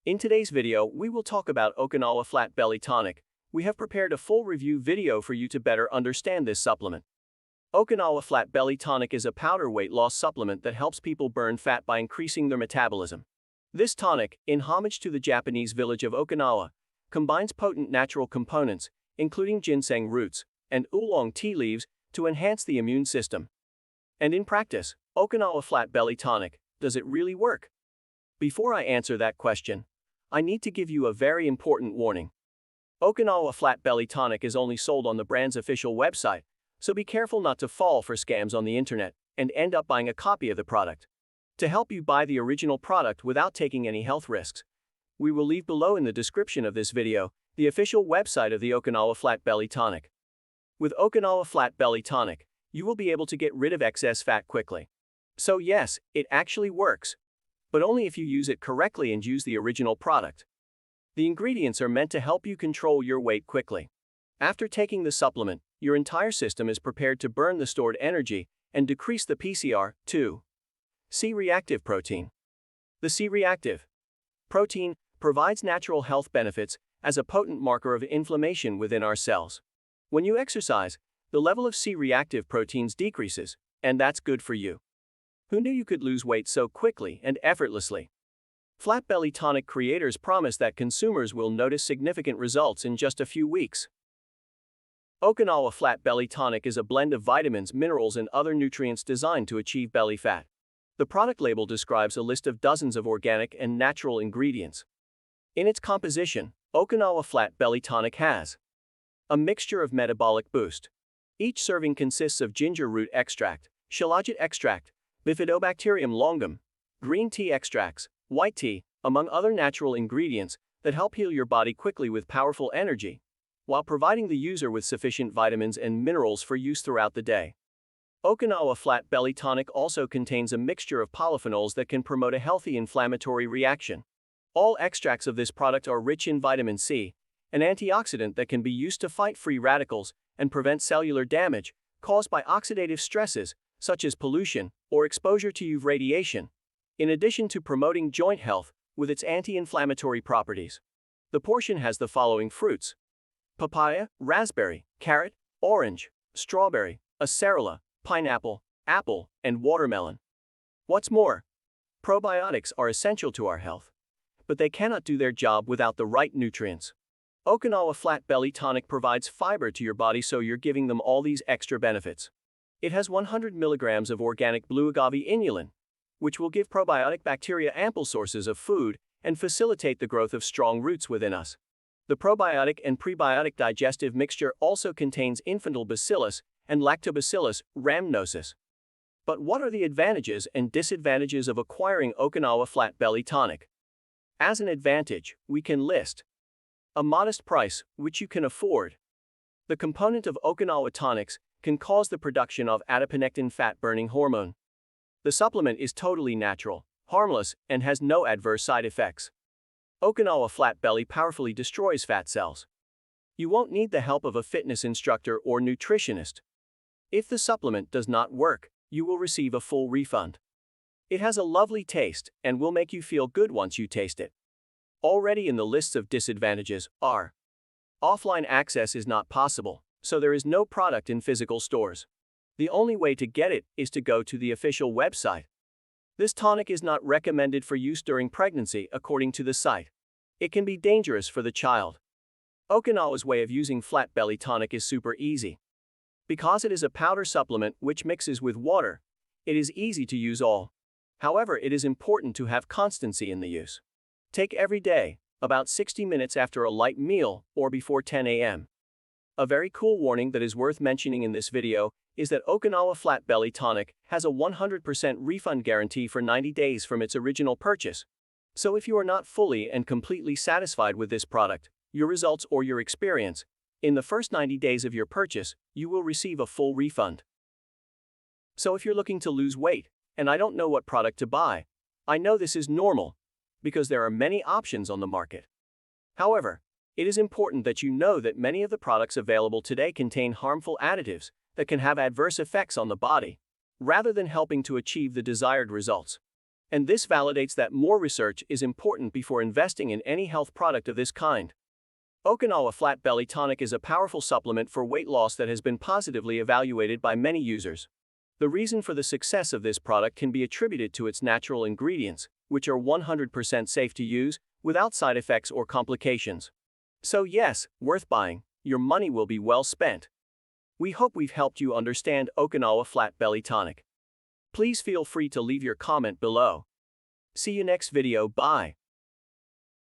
In today's video, we will talk about Okinawa Flat Belly Tonic. We have prepared a full review video for you to better understand this supplement. Okinawa Flat Belly Tonic is a powder weight loss supplement that helps people burn fat by increasing their metabolism. This tonic, in homage to the Japanese village of Okinawa, combines potent natural components, including ginseng roots and oolong tea leaves, to enhance the immune system. And in practice, Okinawa Flat Belly Tonic, does it really work? Before I answer that question, I need to give you a very important warning. Okinawa Flat Belly Tonic is only sold on the brand's official website, so be careful not to fall for scams on the internet and end up buying a copy of the product. To help you buy the original product without taking any health risks, we will leave below in the description of this video the official website of the Okinawa Flat Belly Tonic. With Okinawa Flat Belly Tonic, you will be able to get rid of excess fat quickly. So yes, it actually works, but only if you use it correctly and use the original product. The ingredients are meant to help you control your weight quickly. After taking the supplement, your entire system is prepared to burn the stored energy and decrease the PCR2 C-reactive protein. The C-reactive protein provides natural health benefits as a potent marker of inflammation within our cells. When you exercise, the level of C-reactive proteins decreases, and that's good for you. Who knew you could lose weight so quickly and effortlessly? Flat Belly Tonic creators promise that consumers will notice significant results in just a few weeks. Okinawa Flat Belly Tonic is a blend of vitamins, minerals, and other nutrients designed to achieve belly fat. The product label describes a list of dozens of organic and natural ingredients. In its composition, Okinawa Flat Belly Tonic has a mixture of metabolic boost. Each serving consists of ginger root extract, shilajit extract, Bifidobacterium longum, green tea extracts, white tea, among other natural ingredients that help heal your body quickly with powerful energy, while providing the user with sufficient vitamins and minerals for use throughout the day. Okinawa Flat Belly Tonic also contains a mixture of polyphenols that can promote a healthy inflammatory reaction. All extracts of this product are rich in vitamin C, an antioxidant that can be used to fight free radicals and prevent cellular damage caused by oxidative stresses, such as pollution or exposure to UV radiation, in addition to promoting joint health with its anti-inflammatory properties. The portion has the following fruits: papaya, raspberry, carrot, orange, strawberry, acerola, pineapple, apple, and watermelon. What's more, probiotics are essential to our health, but they cannot do their job without the right nutrients. Okinawa Flat Belly Tonic provides fiber to your body, so you're giving them all these extra benefits. It has 100 milligrams of organic blue agave inulin, which will give probiotic bacteria ample sources of food and facilitate the growth of strong roots within us. The probiotic and prebiotic digestive mixture also contains infantile bacillus and lactobacillus rhamnosus. But what are the advantages and disadvantages of acquiring Okinawa Flat Belly Tonic? As an advantage, we can list a modest price, which you can afford. The component of Okinawa tonics can cause the production of adiponectin fat-burning hormone. The supplement is totally natural, harmless, and has no adverse side effects. Okinawa Flat Belly powerfully destroys fat cells. You won't need the help of a fitness instructor or nutritionist. If the supplement does not work, you will receive a full refund. It has a lovely taste and will make you feel good once you taste it. Already in the lists of disadvantages are: offline access is not possible, so there is no product in physical stores. The only way to get it is to go to the official website. This tonic is not recommended for use during pregnancy, according to the site. It can be dangerous for the child. Okinawa's way of using Flat Belly Tonic is super easy. Because it is a powder supplement which mixes with water, it is easy to use all. However, it is important to have constancy in the use. Take every day, about 60 minutes after a light meal or before 10 a.m. A very cool warning that is worth mentioning in this video is that Okinawa Flat Belly Tonic has a 100% refund guarantee for 90 days from its original purchase. So if you are not fully and completely satisfied with this product, your results, or your experience, in the first 90 days of your purchase, you will receive a full refund. So if you're looking to lose weight, and I don't know what product to buy, I know this is normal, because there are many options on the market. However, it is important that you know that many of the products available today contain harmful additives that can have adverse effects on the body, rather than helping to achieve the desired results. And this validates that more research is important before investing in any health product of this kind. Okinawa Flat Belly Tonic is a powerful supplement for weight loss that has been positively evaluated by many users. The reason for the success of this product can be attributed to its natural ingredients, which are 100% safe to use, without side effects or complications. So yes, worth buying, your money will be well spent. We hope we've helped you understand Okinawa Flat Belly Tonic. Please feel free to leave your comment below. See you next video, bye.